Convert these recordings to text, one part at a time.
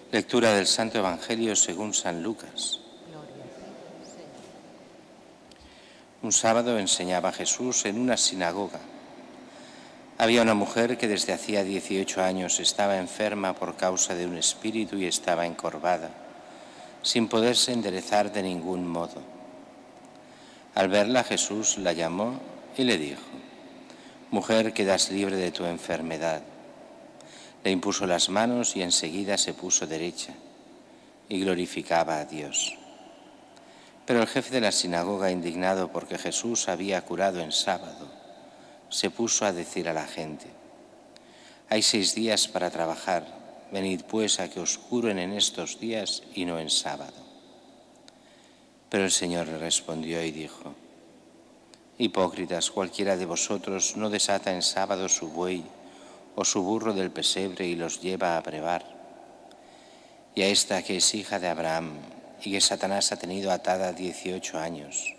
Lectura del Santo Evangelio según San Lucas. Un sábado enseñaba Jesús en una sinagoga. Había una mujer que desde hacía 18 años estaba enferma por causa de un espíritu y estaba encorvada, sin poderse enderezar de ningún modo. Al verla, Jesús la llamó y le dijo: «Mujer, quedas libre de tu enfermedad». Le impuso las manos y enseguida se puso derecha y glorificaba a Dios. Pero el jefe de la sinagoga, indignado porque Jesús había curado en sábado, se puso a decir a la gente: «Hay 6 días para trabajar, venid pues a que os curen en estos días y no en sábado». Pero el Señor le respondió y dijo: «Hipócritas, cualquiera de vosotros no desata en sábado su buey o su burro del pesebre y los lleva a brevar. Y a esta que es hija de Abraham y que Satanás ha tenido atada 18 años,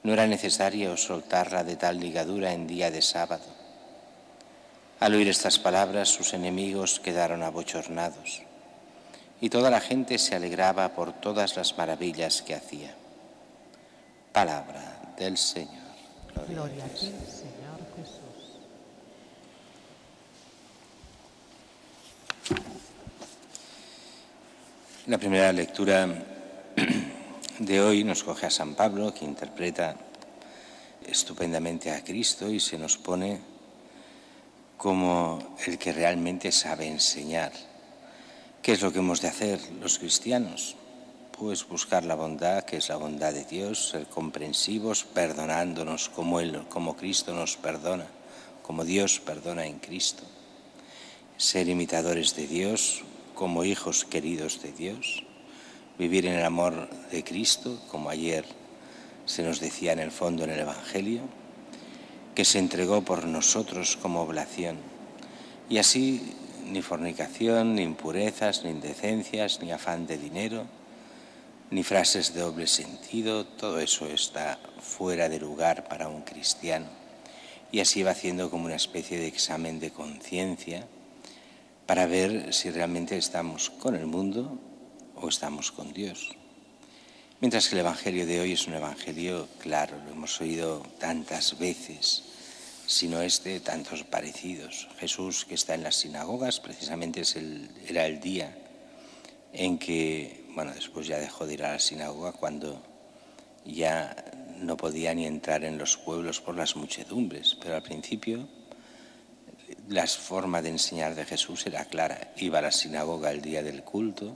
¿no era necesario soltarla de tal ligadura en día de sábado?». Al oír estas palabras, sus enemigos quedaron abochornados, y toda la gente se alegraba por todas las maravillas que hacía. Palabra del Señor. Gloria a ti, Señor Jesús. La primera lectura de hoy nos coge a San Pablo, que interpreta estupendamente a Cristo y se nos pone como el que realmente sabe enseñar. ¿Qué es lo que hemos de hacer los cristianos? Pues buscar la bondad, que es la bondad de Dios, ser comprensivos, perdonándonos como Cristo nos perdona, como Dios perdona en Cristo. Ser imitadores de Dios, como hijos queridos de Dios, vivir en el amor de Cristo, como ayer se nos decía en el fondo en el Evangelio, que se entregó por nosotros como oblación. Y así ni fornicación, ni impurezas, ni indecencias, ni afán de dinero, ni frases de doble sentido, todo eso está fuera de lugar para un cristiano. Y así va haciendo como una especie de examen de conciencia para ver si realmente estamos con el mundo o estamos con Dios. Mientras que el Evangelio de hoy es un Evangelio claro, lo hemos oído tantas veces, sino tantos parecidos. Jesús, que está en las sinagogas, precisamente era el día en que, después ya dejó de ir a la sinagoga cuando ya no podía ni entrar en los pueblos por las muchedumbres, pero al principio la forma de enseñar de Jesús era clara. Iba a la sinagoga el día del culto,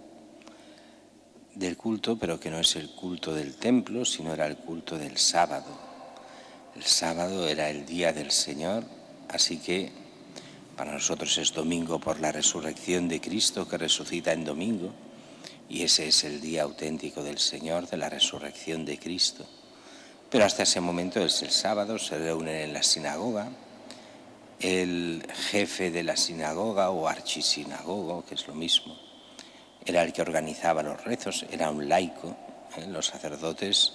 pero que no es el culto del templo, sino era el culto del sábado. El sábado era el día del Señor, así que para nosotros es domingo por la resurrección de Cristo, que resucita en domingo, y ese es el día auténtico del Señor, de la resurrección de Cristo. Pero hasta ese momento es el sábado, se reúnen en la sinagoga. El jefe de la sinagoga o archisinagogo, que es lo mismo, era el que organizaba los rezos, era un laico. Los sacerdotes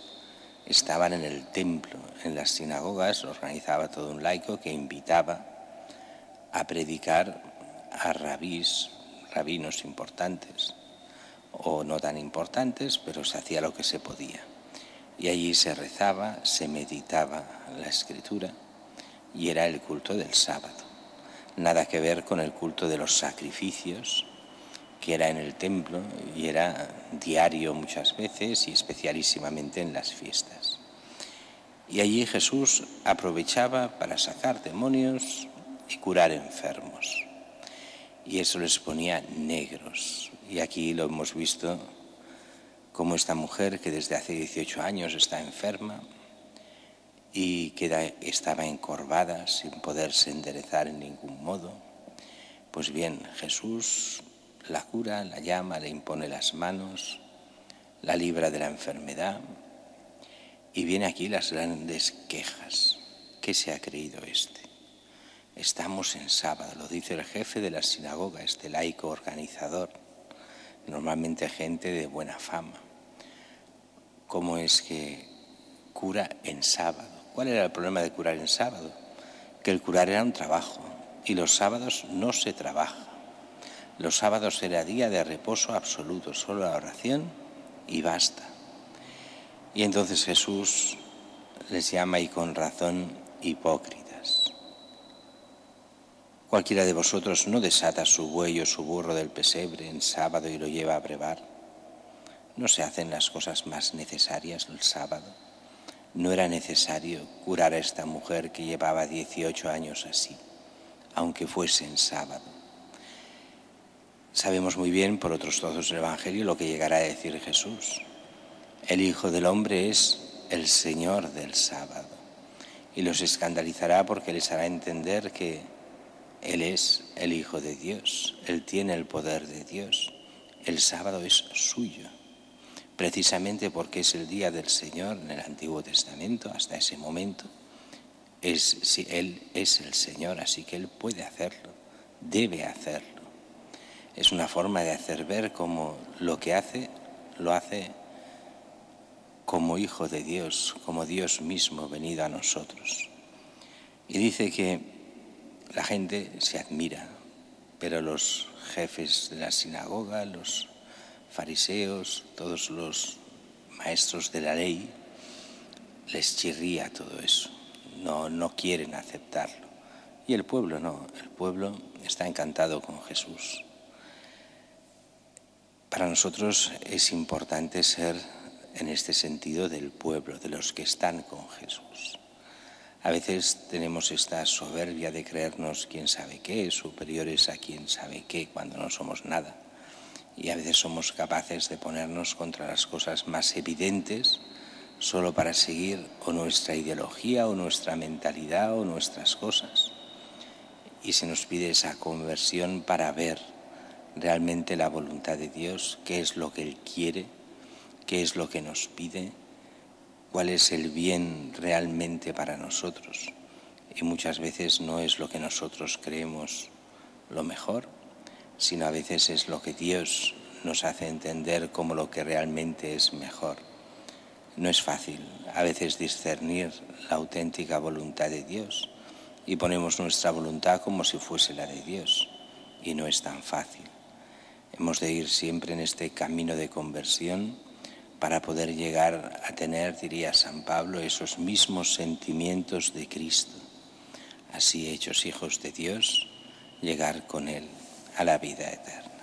estaban en el templo, en las sinagogas organizaba todo un laico que invitaba a predicar a rabinos importantes o no tan importantes, pero se hacía lo que se podía. Y allí se rezaba, se meditaba la Escritura, y era el culto del sábado. Nada que ver con el culto de los sacrificios, que era en el templo y era diario muchas veces y especialísimamente en las fiestas. Y allí Jesús aprovechaba para sacar demonios y curar enfermos. Y eso les ponía negros. Y aquí lo hemos visto como esta mujer que desde hace 18 años está enferma y que estaba encorvada sin poderse enderezar en ningún modo. Pues bien, Jesús la cura, la llama, le impone las manos, la libra de la enfermedad. Y viene aquí las grandes quejas. ¿Qué se ha creído este? Estamos en sábado, lo dice el jefe de la sinagoga, este laico organizador, normalmente gente de buena fama. ¿Cómo es que cura en sábado? ¿Cuál era el problema de curar en sábado? Que el curar era un trabajo y los sábados no se trabaja. Los sábados era día de reposo absoluto, solo la oración y basta. Y entonces Jesús les llama, y con razón, hipócritas. Cualquiera de vosotros no desata su buey o su burro del pesebre en sábado y lo lleva a brevar. ¿No se hacen las cosas más necesarias el sábado? No era necesario curar a esta mujer que llevaba 18 años así, aunque fuese en sábado. Sabemos muy bien por otros trozos del Evangelio lo que llegará a decir Jesús. El Hijo del Hombre es el Señor del sábado, y los escandalizará porque les hará entender que Él es el Hijo de Dios, Él tiene el poder de Dios, el sábado es suyo, precisamente porque es el día del Señor en el Antiguo Testamento. Hasta ese momento Él es el Señor, así que Él puede hacerlo, debe hacerlo. Es una forma de hacer ver cómo lo que hace, lo hace como Hijo de Dios, como Dios mismo venido a nosotros. Y dice que la gente se admira, pero los jefes de la sinagoga, los fariseos, todos los maestros de la ley, les chirría todo eso, no quieren aceptarlo. Y el pueblo no, el pueblo está encantado con Jesús. Para nosotros es importante ser en este sentido del pueblo, de los que están con Jesús. A veces tenemos esta soberbia de creernos quién sabe qué, superiores a quién sabe qué, cuando no somos nada. Y a veces somos capaces de ponernos contra las cosas más evidentes solo para seguir o nuestra ideología o nuestra mentalidad o nuestras cosas. Y se nos pide esa conversión para ver realmente la voluntad de Dios, qué es lo que Él quiere, qué es lo que nos pide, cuál es el bien realmente para nosotros. Y muchas veces no es lo que nosotros creemos lo mejor, sino a veces es lo que Dios nos hace entender como lo que realmente es mejor. No es fácil a veces discernir la auténtica voluntad de Dios y ponemos nuestra voluntad como si fuese la de Dios, y no es tan fácil. Hemos de ir siempre en este camino de conversión para poder llegar a tener, diría San Pablo, esos mismos sentimientos de Cristo. Así, hechos hijos de Dios, llegar con Él a la vida eterna.